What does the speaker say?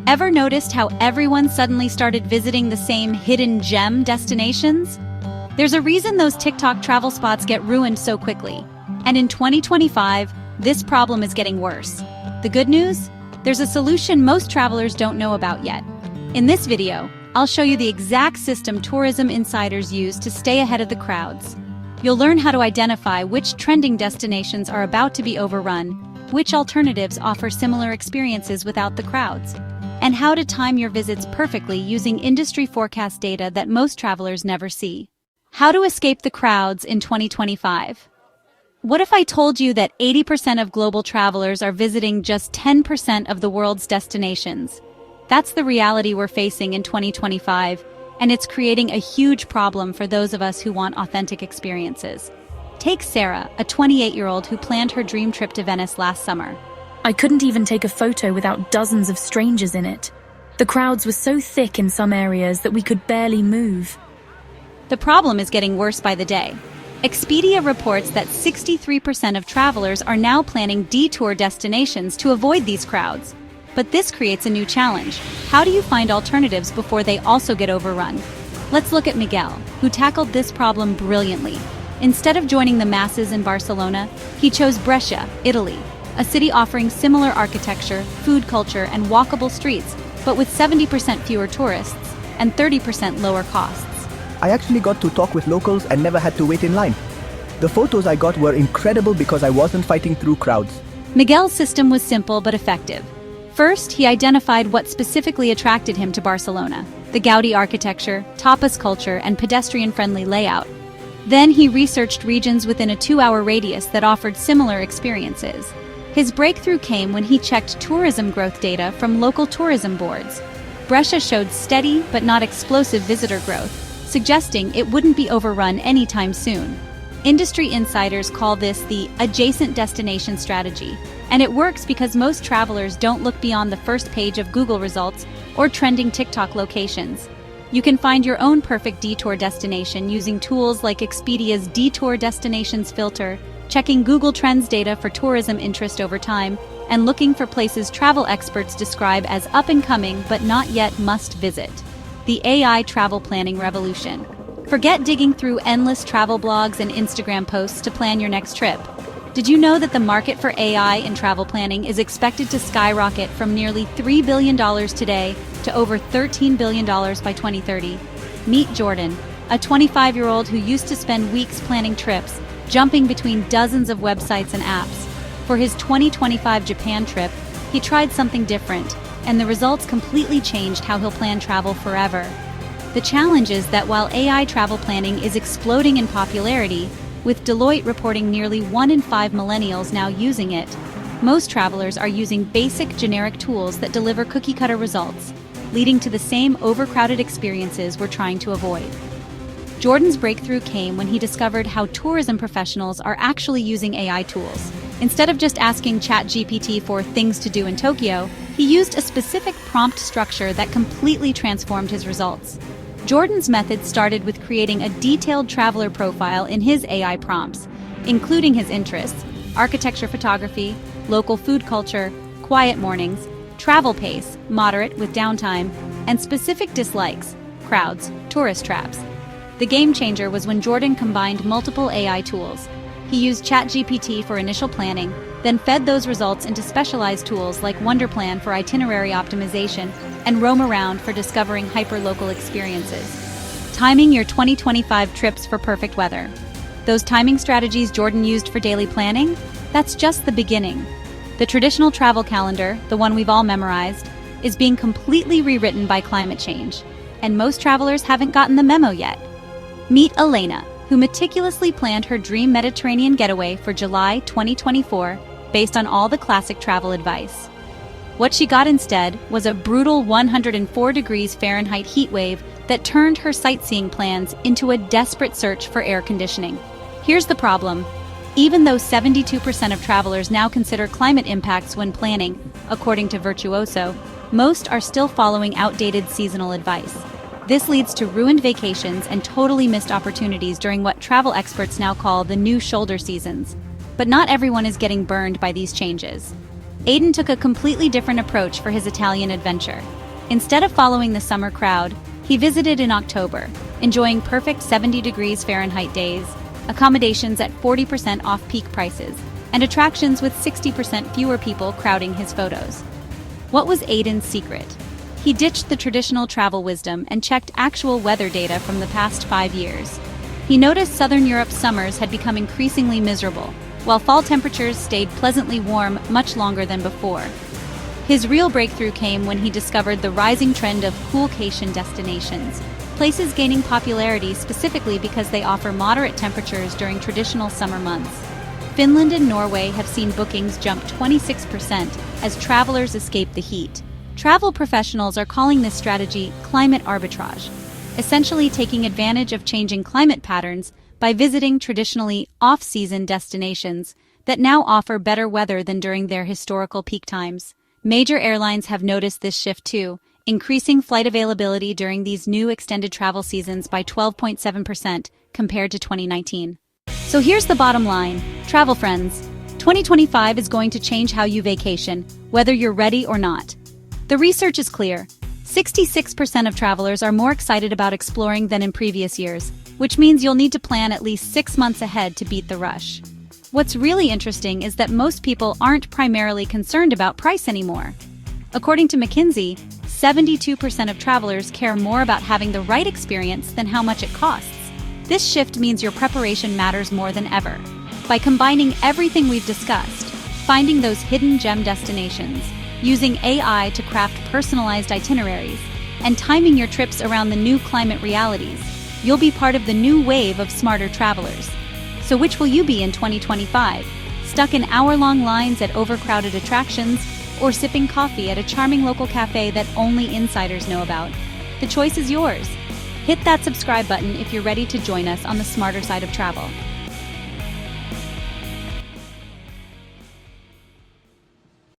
Ever noticed how everyone suddenly started visiting the same hidden gem destinations? There's a reason those TikTok travel spots get ruined so quickly. And in 2025, this problem is getting worse. The good news? There's a solution most travelers don't know about yet. In this video, I'll show you the exact system tourism insiders use to stay ahead of the crowds. You'll learn how to identify which trending destinations are about to be overrun, which alternatives offer similar experiences without the crowds, and how to time your visits perfectly using industry forecast data that most travelers never see. How to escape the crowds in 2025. What if I told you that 80% of global travelers are visiting just 10% of the world's destinations? That's the reality we're facing in 2025, and it's creating a huge problem for those of us who want authentic experiences. Take Sarah, a 28-year-old who planned her dream trip to Venice last summer. I couldn't even take a photo without dozens of strangers in it. The crowds were so thick in some areas that we could barely move. The problem is getting worse by the day. Expedia reports that 63% of travelers are now planning detour destinations to avoid these crowds. But this creates a new challenge. How do you find alternatives before they also get overrun? Let's look at Miguel, who tackled this problem brilliantly. Instead of joining the masses in Barcelona, he chose Brasia, Italy, a city offering similar architecture, food culture, and walkable streets, but with 70% fewer tourists and 30% lower costs. I actually got to talk with locals and never had to wait in line. The photos I got were incredible because I wasn't fighting through crowds. Miguel's system was simple but effective. First, he identified what specifically attracted him to Barcelona: the Gaudi architecture, tapas culture, and pedestrian-friendly layout. Then he researched regions within a 2-hour radius that offered similar experiences. His breakthrough came when he checked tourism growth data from local tourism boards. Brescia showed steady but not explosive visitor growth, suggesting it wouldn't be overrun anytime soon. Industry insiders call this the adjacent destination strategy, and it works because most travelers don't look beyond the first page of Google results or trending TikTok locations. You can find your own perfect detour destination using tools like Expedia's Detour Destinations filter, checking Google Trends data for tourism interest over time, and looking for places travel experts describe as up-and-coming but not yet must-visit. The AI travel planning revolution. Forget digging through endless travel blogs and Instagram posts to plan your next trip. Did you know that the market for AI in travel planning is expected to skyrocket from nearly $3 billion today to over $13 billion by 2030? Meet Jordan, a 25-year-old who used to spend weeks planning trips, jumping between dozens of websites and apps. For his 2025 Japan trip, he tried something different, and the results completely changed how he'll plan travel forever. The challenge is that while AI travel planning is exploding in popularity, with Deloitte reporting nearly 1 in 5 millennials now using it, most travelers are using basic generic tools that deliver cookie-cutter results, leading to the same overcrowded experiences we're trying to avoid. Jordan's breakthrough came when he discovered how tourism professionals are actually using AI tools. Instead of just asking ChatGPT for things to do in Tokyo, he used a specific prompt structure that completely transformed his results. Jordan's method started with creating a detailed traveler profile in his AI prompts, including his interests: architecture photography, local food culture, quiet mornings, travel pace, moderate with downtime, and specific dislikes: crowds, tourist traps. The game changer was when Jordan combined multiple AI tools. He used ChatGPT for initial planning, then fed those results into specialized tools like Wonderplan for itinerary optimization and Roam Around for discovering hyper-local experiences. Timing your 2025 trips for perfect weather. Those timing strategies Jordan used for daily planning? That's just the beginning. The traditional travel calendar, the one we've all memorized, is being completely rewritten by climate change, and most travelers haven't gotten the memo yet. Meet Elena, who meticulously planned her dream Mediterranean getaway for July 2024 based on all the classic travel advice. What she got instead was a brutal 104 degrees Fahrenheit heat wave that turned her sightseeing plans into a desperate search for air conditioning. Here's the problem. Even though 72% of travelers now consider climate impacts when planning, according to Virtuoso, most are still following outdated seasonal advice. This leads to ruined vacations and totally missed opportunities during what travel experts now call the new shoulder seasons. But not everyone is getting burned by these changes. Aiden took a completely different approach for his Italian adventure. Instead of following the summer crowd, he visited in October, enjoying perfect 70 degrees Fahrenheit days, accommodations at 40% off peak prices, and attractions with 60% fewer people crowding his photos. What was Aiden's secret? He ditched the traditional travel wisdom and checked actual weather data from the past 5 years. He noticed Southern Europe's summers had become increasingly miserable, while fall temperatures stayed pleasantly warm much longer than before. His real breakthrough came when he discovered the rising trend of coolcation destinations, places gaining popularity specifically because they offer moderate temperatures during traditional summer months. Finland and Norway have seen bookings jump 26% as travelers escape the heat. Travel professionals are calling this strategy climate arbitrage, essentially taking advantage of changing climate patterns by visiting traditionally off-season destinations that now offer better weather than during their historical peak times. Major airlines have noticed this shift too, increasing flight availability during these new extended travel seasons by 12.7% compared to 2019. So here's the bottom line, travel friends. 2025 is going to change how you vacation, whether you're ready or not. The research is clear. 66% of travelers are more excited about exploring than in previous years, which means you'll need to plan at least 6 months ahead to beat the rush. What's really interesting is that most people aren't primarily concerned about price anymore. According to McKinsey, 72% of travelers care more about having the right experience than how much it costs. This shift means your preparation matters more than ever. By combining everything we've discussed, finding those hidden gem destinations, using AI to craft personalized itineraries, and timing your trips around the new climate realities, you'll be part of the new wave of smarter travelers. So which will you be in 2025? Stuck in hour-long lines at overcrowded attractions, or sipping coffee at a charming local cafe that only insiders know about? The choice is yours. Hit that subscribe button if you're ready to join us on the smarter side of travel.